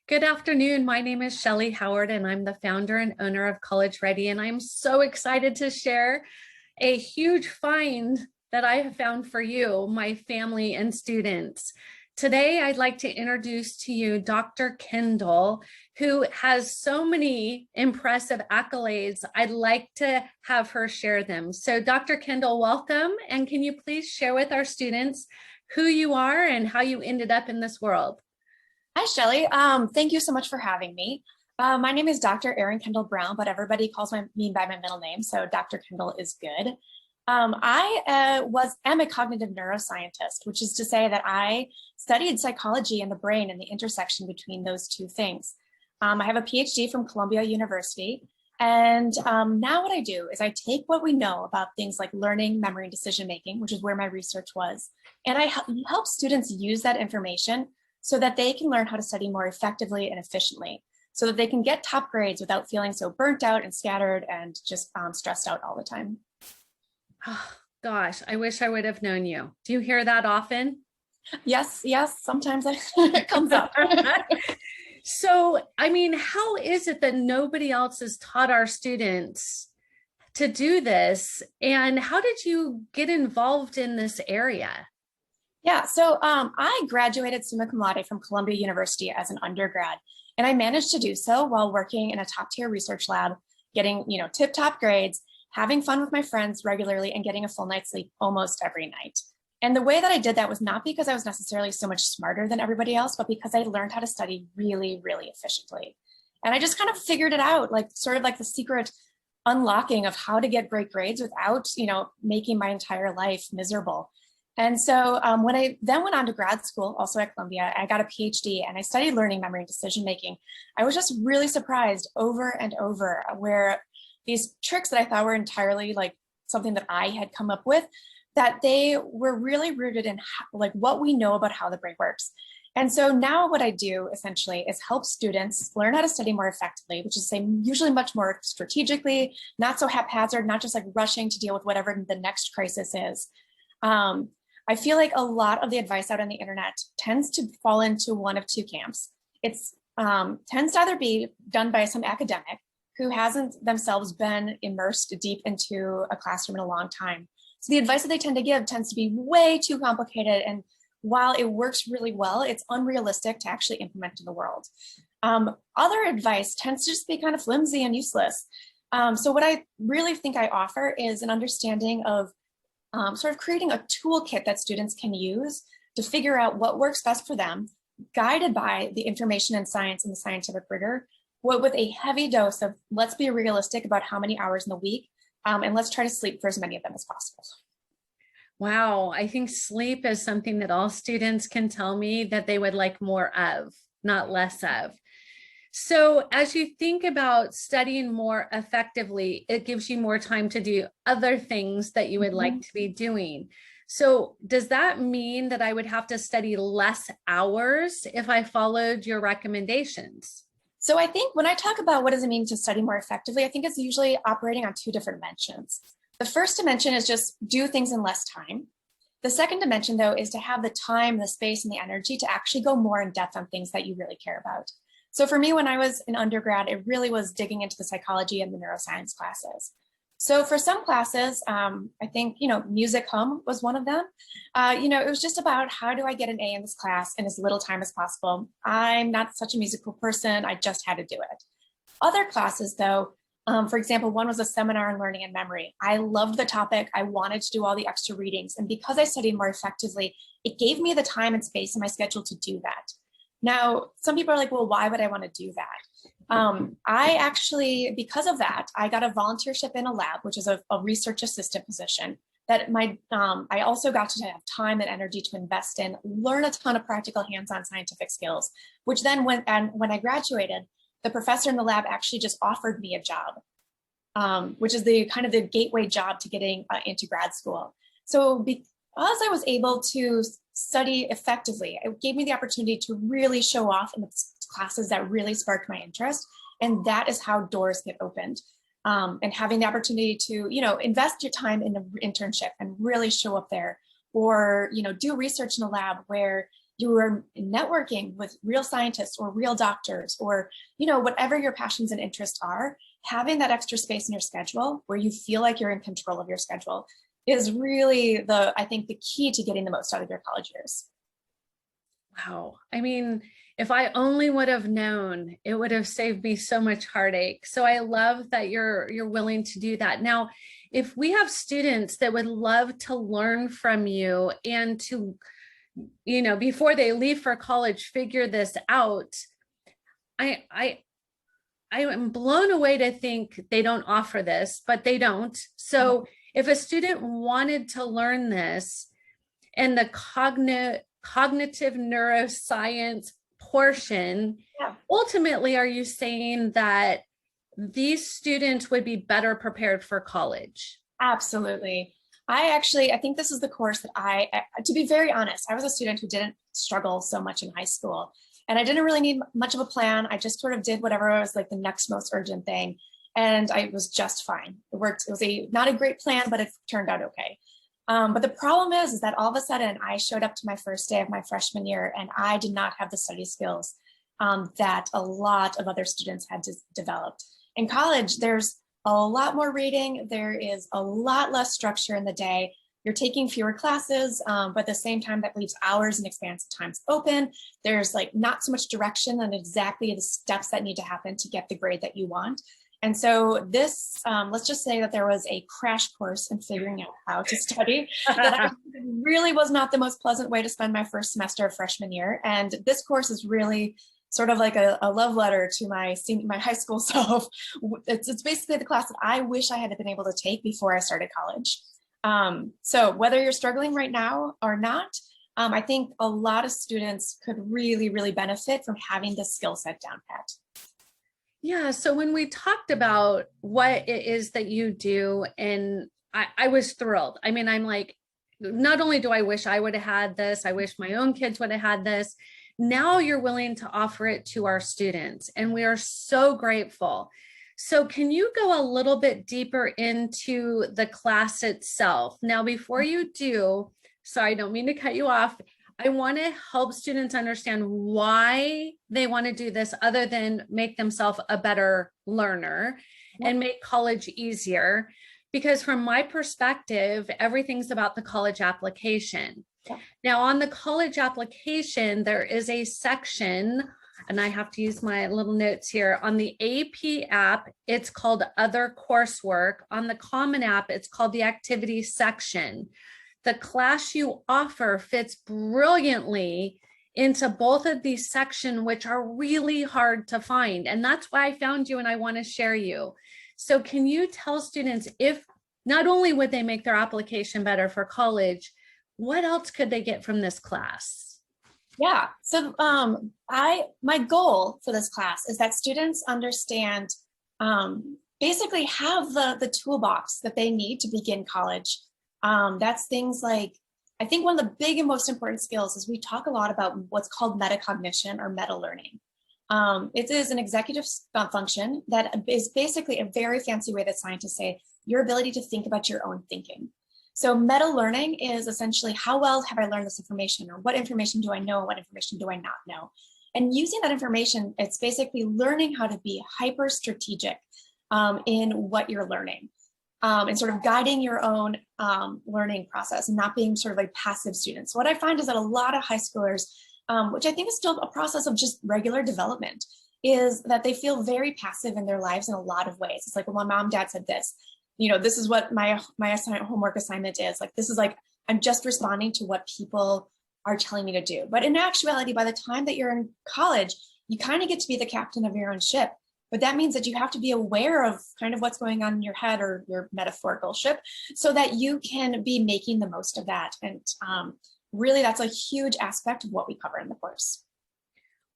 Good afternoon. My name is Shelley Howard, and I'm the founder and owner of College Ready. And I'm so excited to share a huge find that I have found for you, my family and students. Today, I'd like to introduce to you Dr. Kendall, who has so many impressive accolades. I'd like to have her share them. So Dr. Kendall, welcome. And can you please share with our students who you are and how you ended up in this world? Hi, Shelley. Thank you so much for having me. My name is Dr. Erin Kendall Brown, but everybody calls me by my middle name, so Dr. Kendall is good. I am a cognitive neuroscientist, which is to say that I studied psychology and the brain and the intersection between those two things. I have a PhD from Columbia University, and now what I do is I take what we know about things like learning, memory, and decision-making, which is where my research was, and I help students use that information so that they can learn how to study more effectively and efficiently, so that they can get top grades without feeling so burnt out and scattered and just stressed out all the time. Oh, gosh, I wish I would have known you. Do you hear that often? Yes, sometimes it comes up. So, I mean, how is it that nobody else has taught our students to do this? And how did you get involved in this area? Yeah, so I graduated summa cum laude from Columbia University as an undergrad, and I managed to do so while working in a top-tier research lab, getting tip-top grades, having fun with my friends regularly, and getting a full night's sleep almost every night. And the way that I did that was not because I was necessarily so much smarter than everybody else, but because I learned how to study really, really efficiently. And I just kind of figured it out, like sort of like the secret unlocking of how to get great grades without, making my entire life miserable. And so when I then went on to grad school, also at Columbia, I got a PhD and I studied learning, memory, and decision making. I was just really surprised over and over where these tricks that I thought were entirely like something that I had come up with, that they were really rooted in like what we know about how the brain works. And so now what I do essentially is help students learn how to study more effectively, which is say usually much more strategically, not so haphazard, not just like rushing to deal with whatever the next crisis is. I feel like a lot of the advice out on the internet tends to fall into one of two camps. It's tends to either be done by some academic who hasn't themselves been immersed deep into a classroom in a long time. So the advice that they tend to give tends to be way too complicated. And while it works really well, it's unrealistic to actually implement in the world. Other advice tends to just be kind of flimsy and useless. So what I really think I offer is an understanding of sort of creating a toolkit that students can use to figure out what works best for them, guided by the information and science and the scientific rigor, with a heavy dose of let's be realistic about how many hours in the week, and let's try to sleep for as many of them as possible. Wow, I think sleep is something that all students can tell me that they would like more of, not less of. So as you think about studying more effectively, it gives you more time to do other things that you would like to be doing. So does that mean that I would have to study less hours if I followed your recommendations? So I think when I talk about what does it mean to study more effectively, I think it's usually operating on two different dimensions. The first dimension is just do things in less time. The second dimension, though, is to have the time, the space, and the energy to actually go more in depth on things that you really care about. So for me, when I was an undergrad, it really was digging into the psychology and the neuroscience classes. So for some classes, I think, music hum was one of them. It was just about how do I get an A in this class in as little time as possible. I'm not such a musical person. I just had to do it. Other classes, though, for example, one was a seminar on learning and memory. I loved the topic. I wanted to do all the extra readings. And because I studied more effectively, it gave me the time and space in my schedule to do that. Now, some people are like, well, why would I want to do that? I actually, because of that, I got a volunteership in a lab, which is a research assistant position that I also got to have time and energy to invest in, learn a ton of practical hands-on scientific skills, which then when I graduated, the professor in the lab actually just offered me a job, which is the kind of the gateway job to getting into grad school. So because I was able to study effectively, it gave me the opportunity to really show off in the classes that really sparked my interest. And that is how doors get opened. And having the opportunity to, invest your time in an internship and really show up there, or, do research in a lab where you are networking with real scientists or real doctors, or, whatever your passions and interests are, having that extra space in your schedule where you feel like you're in control of your schedule is really I think the key to getting the most out of your college years. Wow. I mean, if I only would have known, it would have saved me so much heartache. So I love that you're willing to do that. Now, if we have students that would love to learn from you and to, before they leave for college, figure this out, I am blown away to think they don't offer this, but they don't. So if a student wanted to learn this and the cognitive neuroscience portion, ultimately, are you saying that these students would be better prepared for college? Absolutely. I think this is the course that to be very honest, I was a student who didn't struggle so much in high school. And I didn't really need much of a plan. I just sort of did whatever was like the next most urgent thing. And I was just fine. It worked. It was not a great plan, but it turned out okay. But the problem is that all of a sudden I showed up to my first day of my freshman year and I did not have the study skills that a lot of other students had developed. In college, there's a lot more reading. There is a lot less structure in the day. You're taking fewer classes, but at the same time, that leaves hours and expansive times open. There's like not so much direction on exactly the steps that need to happen to get the grade that you want. And so this, let's just say that there was a crash course in figuring out how to study that really was not the most pleasant way to spend my first semester of freshman year. And this course is really sort of like a love letter to my high school self. It's basically the class that I wish I had been able to take before I started college. So whether you're struggling right now or not, I think a lot of students could really, really benefit from having this skill set down pat. Yeah. So when we talked about what it is that you do, and I was thrilled. I mean, I'm like, not only do I wish I would have had this, I wish my own kids would have had this. Now you're willing to offer it to our students, and we are so grateful. So can you go a little bit deeper into the class itself? Now, before you do, sorry, I don't mean to cut you off. I want to help students understand why they want to do this other than make themselves a better learner and make college easier. Because from my perspective, everything's about the college application. Yeah. Now, on the college application, there is a section, and I have to use my little notes here. On the AP app, it's called Other Coursework. On the Common App, it's called the Activity section. The class you offer fits brilliantly into both of these sections, which are really hard to find. And that's why I found you and I want to share you. So can you tell students, if not only would they make their application better for college, what else could they get from this class? Yeah, so my goal for this class is that students understand, basically have the toolbox that they need to begin college. That's things like, I think one of the big and most important skills is we talk a lot about what's called metacognition or meta learning. It is an executive function that is basically a very fancy way that scientists say your ability to think about your own thinking. So meta learning is essentially how well have I learned this information, or what information do I know and what information do I not know? And using that information, it's basically learning how to be hyper strategic in what you're learning. And sort of guiding your own learning process and not being sort of like passive students. What I find is that a lot of high schoolers, which I think is still a process of just regular development, is that they feel very passive in their lives in a lot of ways. It's like, well, my mom, dad said this, this is what my homework assignment is. Like, this is like, I'm just responding to what people are telling me to do. But in actuality, by the time that you're in college, you kind of get to be the captain of your own ship. But that means that you have to be aware of kind of what's going on in your head or your metaphorical ship so that you can be making the most of that. And really, that's a huge aspect of what we cover in the course.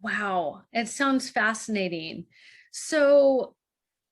Wow, it sounds fascinating. So,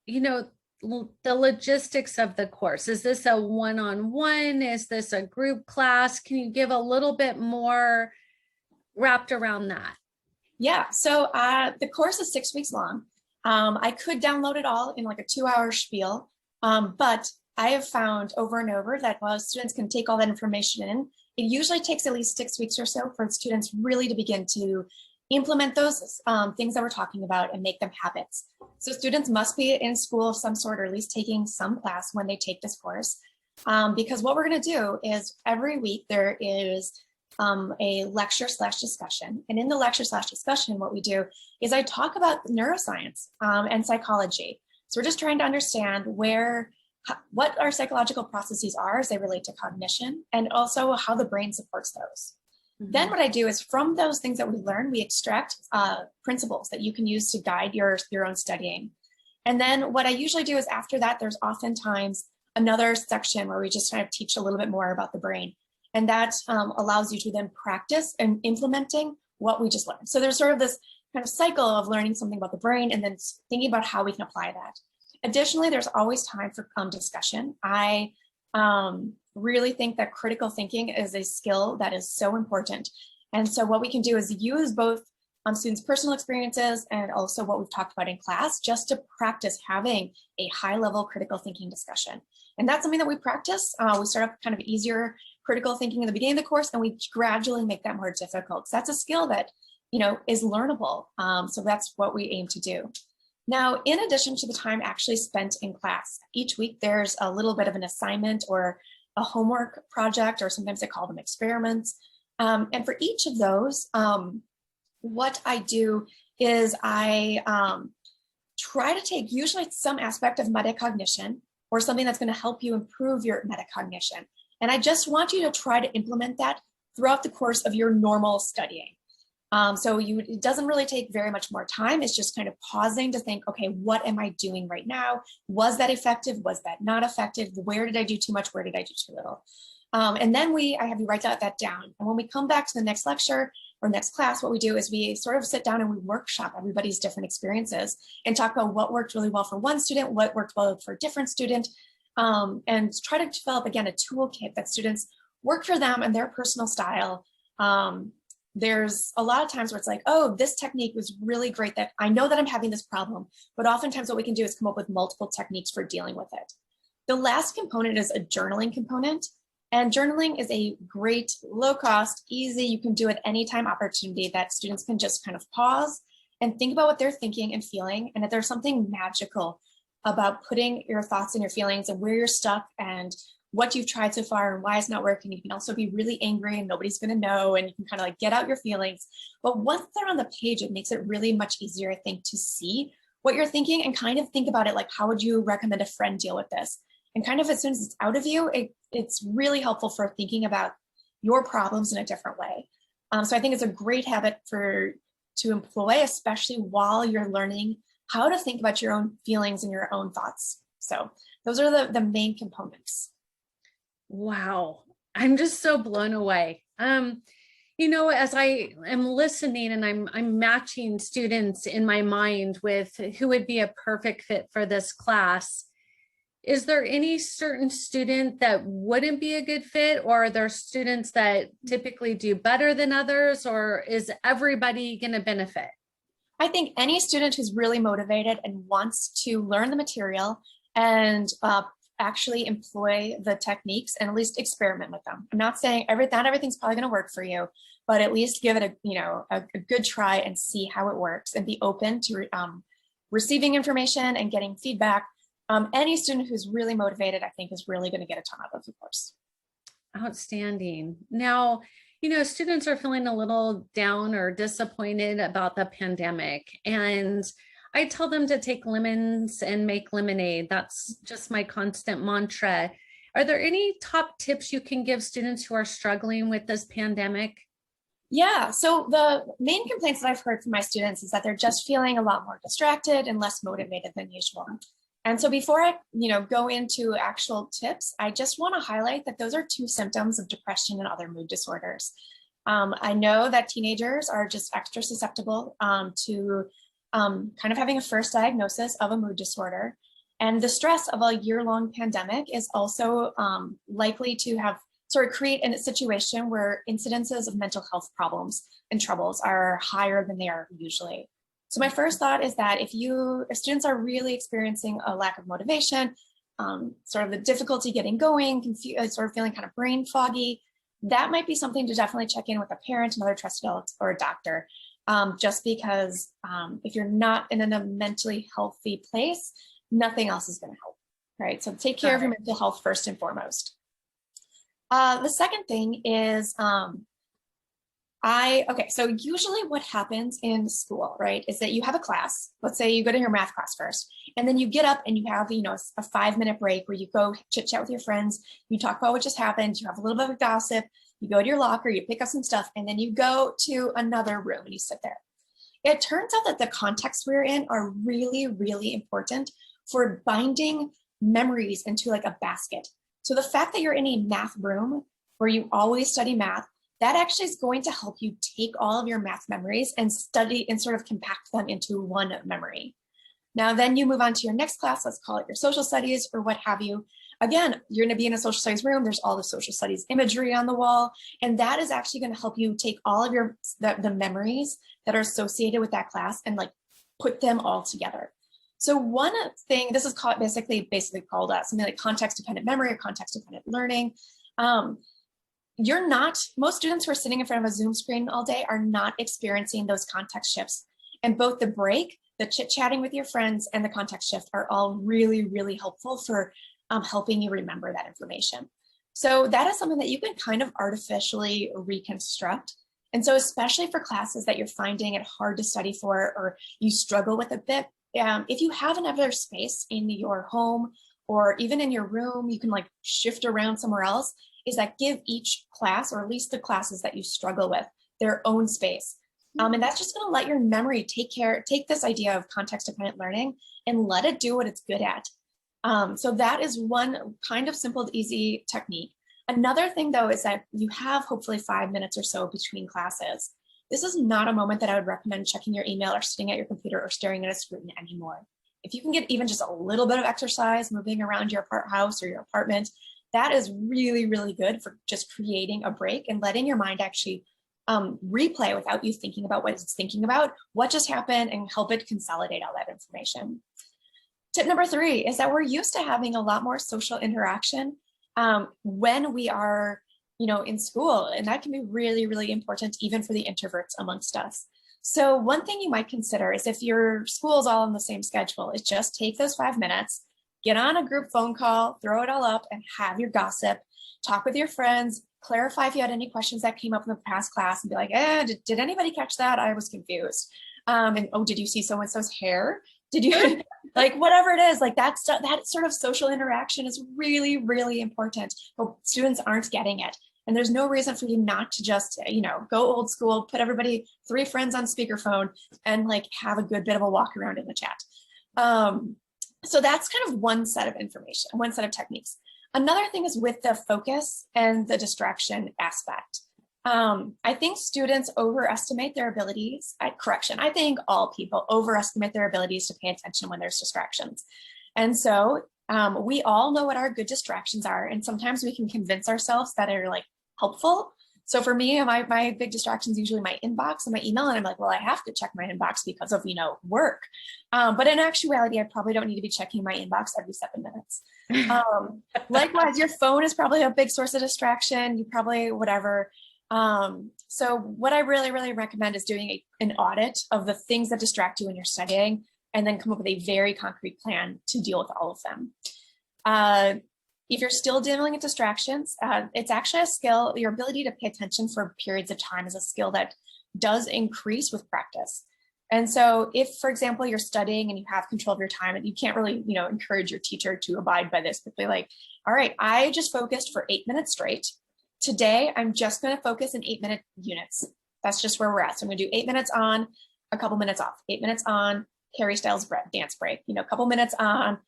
the logistics of the course, is this a one-on-one? Is this a group class? Can you give a little bit more wrapped around that? Yeah, so the course is 6 weeks long. I could download it all in like a 2-hour spiel, but I have found over and over that while students can take all that information in, it usually takes at least 6 weeks or so for students really to begin to implement those things that we're talking about and make them habits. So students must be in school of some sort, or at least taking some class when they take this course. Because what we're going to do is every week there is a lecture/discussion. And in the lecture/discussion, what we do is I talk about neuroscience and psychology. So we're just trying to understand what our psychological processes are as they relate to cognition, and also how the brain supports those. Mm-hmm. Then what I do is from those things that we learn, we extract principles that you can use to guide your own studying. And then what I usually do is after that, there's oftentimes another section where we just kind of teach a little bit more about the brain. And that allows you to then practice and implementing what we just learned. So there's sort of this kind of cycle of learning something about the brain and then thinking about how we can apply that. Additionally, there's always time for discussion. I really think that critical thinking is a skill that is so important. And so what we can do is use both students' personal experiences and also what we've talked about in class just to practice having a high-level critical thinking discussion. And that's something that we practice. We start off kind of easier critical thinking in the beginning of the course, and we gradually make that more difficult. So that's a skill that, is learnable. So that's what we aim to do. Now, in addition to the time actually spent in class, each week there's a little bit of an assignment or a homework project, or sometimes they call them experiments. And for each of those, what I do is I try to take usually some aspect of metacognition or something that's going to help you improve your metacognition. And I just want you to try to implement that throughout the course of your normal studying. It doesn't really take very much more time. It's just kind of pausing to think, okay, what am I doing right now? Was that effective? Was that not effective? Where did I do too much? Where did I do too little? And then I have you write that down. And when we come back to the next lecture or next class, what we do is we sort of sit down and we workshop everybody's different experiences and talk about what worked really well for one student, what worked well for a different student, and try to develop, again, a toolkit that students work for them and their personal style. There's a lot of times where it's like, oh, this technique was really great, that I know that I'm having this problem, but oftentimes what we can do is come up with multiple techniques for dealing with it. The last component is a journaling component. And journaling is a great, low cost, easy, you can do at any time opportunity that students can just kind of pause and think about what they're thinking and feeling. And that there's something magical about putting your thoughts and your feelings and where you're stuck and what you've tried so far and why it's not working. You can also be really angry and nobody's going to know, and you can kind of like get out your feelings. But once they're on the page, it makes it really much easier, I think, to see what you're thinking and kind of think about it like, how would you recommend a friend deal with this? And kind of as soon as it's out of you, it's really helpful for thinking about your problems in a different way. So I think it's a great habit to employ, especially while you're learning how to think about your own feelings and your own thoughts. So those are the main components. Wow. I'm just so blown away. As I am listening and I'm matching students in my mind with who would be a perfect fit for this class, is there any certain student that wouldn't be a good fit, or are there students that typically do better than others, or is everybody going to benefit? I think any student who's really motivated and wants to learn the material and actually employ the techniques and at least experiment with them. I'm not saying not everything's probably going to work for you, but at least give it a good try and see how it works, and be open to receiving information and getting feedback. Any student who's really motivated, I think, is really going to get a ton out of the course. Outstanding. Now, students are feeling a little down or disappointed about the pandemic, and I tell them to take lemons and make lemonade. That's just my constant mantra. Are there any top tips you can give students who are struggling with this pandemic? Yeah, so the main complaints that I've heard from my students is that they're just feeling a lot more distracted and less motivated than usual. And so before I go into actual tips, I just want to highlight that those are two symptoms of depression and other mood disorders. I know that teenagers are just extra susceptible to kind of having a first diagnosis of a mood disorder. And the stress of a year-long pandemic is also likely to create a situation where incidences of mental health problems and troubles are higher than they are usually. So my first thought is that if students are really experiencing a lack of motivation, sort of the difficulty getting going, sort of feeling kind of brain foggy, that might be something to definitely check in with a parent, another trusted adult, or a doctor. Just because if you're not in a mentally healthy place, nothing else is going to help, right? So take care of your mental health first and foremost. The second thing is, so usually what happens in school, right, is that you have a class. Let's say you go to your math class first, and then you get up and you have, a 5-minute break where you go chit chat with your friends, you talk about what just happened, you have a little bit of gossip, you go to your locker, you pick up some stuff, and then you go to another room and you sit there. It turns out that the contexts we're in are really, really important for binding memories into like a basket. So the fact that you're in a math room where you always study math, that actually is going to help you take all of your math memories and study and sort of compact them into one memory. Now, then you move on to your next class, let's call it your social studies or what have you. Again, you're going to be in a social studies room. There's all the social studies imagery on the wall. And that is actually going to help you take all of the memories that are associated with that class and like put them all together. So one thing, this is called basically called something like context dependent memory or context dependent learning. Most students who are sitting in front of a Zoom screen all day are not experiencing those context shifts. And both the break, the chit-chatting with your friends, and the context shift are all really, really helpful for helping you remember that information. So that is something that you can kind of artificially reconstruct. And so especially for classes that you're finding it hard to study for or you struggle with a bit, if you have another space in your home or even in your room, you can like shift around somewhere else, is that give each class, or at least the classes that you struggle with, their own space. And that's just going to let your memory take this idea of context dependent learning and let it do what it's good at. So that is one kind of simple, easy technique. Another thing though, is that you have hopefully 5 minutes or so between classes. This is not a moment that I would recommend checking your email or sitting at your computer or staring at a screen anymore. If you can get even just a little bit of exercise, moving around your house or your apartment, that is really, really good for just creating a break and letting your mind actually replay without you thinking about what it's thinking about, what just happened, and help it consolidate all that information. Tip number 3 is that we're used to having a lot more social interaction when we are, in school, and that can be really, really important even for the introverts amongst us. So one thing you might consider is if your school is all on the same schedule, is just take those 5 minutes, get on a group phone call, throw it all up and have your gossip, talk with your friends, clarify if you had any questions that came up in the past class and be like, did anybody catch that? I was confused. And did you see so-and-so's hair? Did you like whatever it is, like that sort of social interaction is really, really important, but students aren't getting it. And there's no reason for you not to just, go old school, put 3 friends on speakerphone and like have a good bit of a walk around in the chat. So that's kind of one set of information, one set of techniques. Another thing is with the focus and the distraction aspect. I think students overestimate their abilities at correction. I think all people overestimate their abilities to pay attention when there's distractions. And so we all know what our good distractions are. And sometimes we can convince ourselves that are like helpful. So for me, my big distractions usually my inbox and my email. And I'm like, well, I have to check my inbox because of, work. But in actuality, I probably don't need to be checking my inbox every 7 minutes. Likewise, your phone is probably a big source of distraction. You probably, whatever. So what I really, really recommend is doing an audit of the things that distract you when you're studying, and then come up with a very concrete plan to deal with all of them. If you're still dealing with distractions, it's actually a skill. Your ability to pay attention for periods of time is a skill that does increase with practice. And so if, for example, you're studying and you have control of your time and you can't really, encourage your teacher to abide by this, but be like, all right, I just focused for 8 minutes straight. Today, I'm just going to focus in 8-minute units. That's just where we're at. So I'm going to do 8 minutes on, a couple minutes off, 8 minutes on, Harry Styles dance break, a couple minutes on,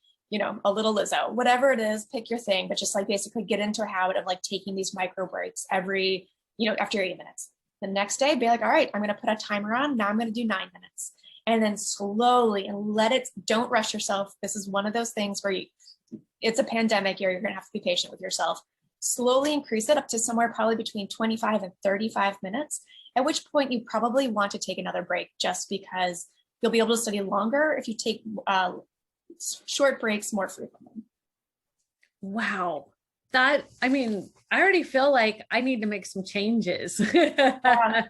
a little Lizzo, whatever it is, pick your thing, but just like basically get into a habit of like taking these micro breaks every, after 8 minutes. The next day, be like, all right, I'm going to put a timer on. Now I'm going to do 9 minutes. And then slowly and don't rush yourself. This is one of those things where it's a pandemic year. You're going to have to be patient with yourself. Slowly increase it up to somewhere probably between 25 and 35 minutes, at which point you probably want to take another break just because you'll be able to study longer if you take short breaks more frequently. Wow. I mean, I already feel like I need to make some changes. Yeah.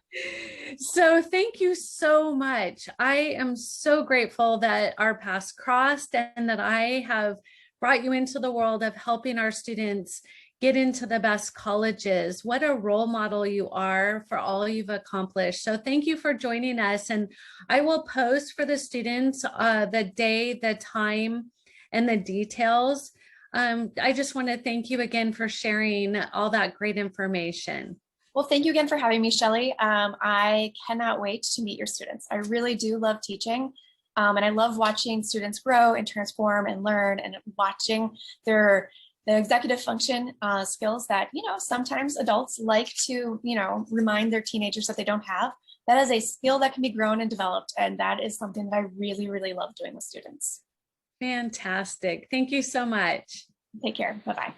So thank you so much. I am so grateful that our paths crossed and that I have brought you into the world of helping our students get into the best colleges. What a role model you are for all you've accomplished. So thank you for joining us. And I will post for the students the day, the time, and the details. I just want to thank you again for sharing all that great information. Well, thank you again for having me, Shelley. I cannot wait to meet your students. I really do love teaching. And I love watching students grow and transform and learn, and watching the executive function skills that, sometimes adults like to, remind their teenagers that they don't have. That is a skill that can be grown and developed. And that is something that I really, really love doing with students. Fantastic. Thank you so much. Take care. Bye-bye.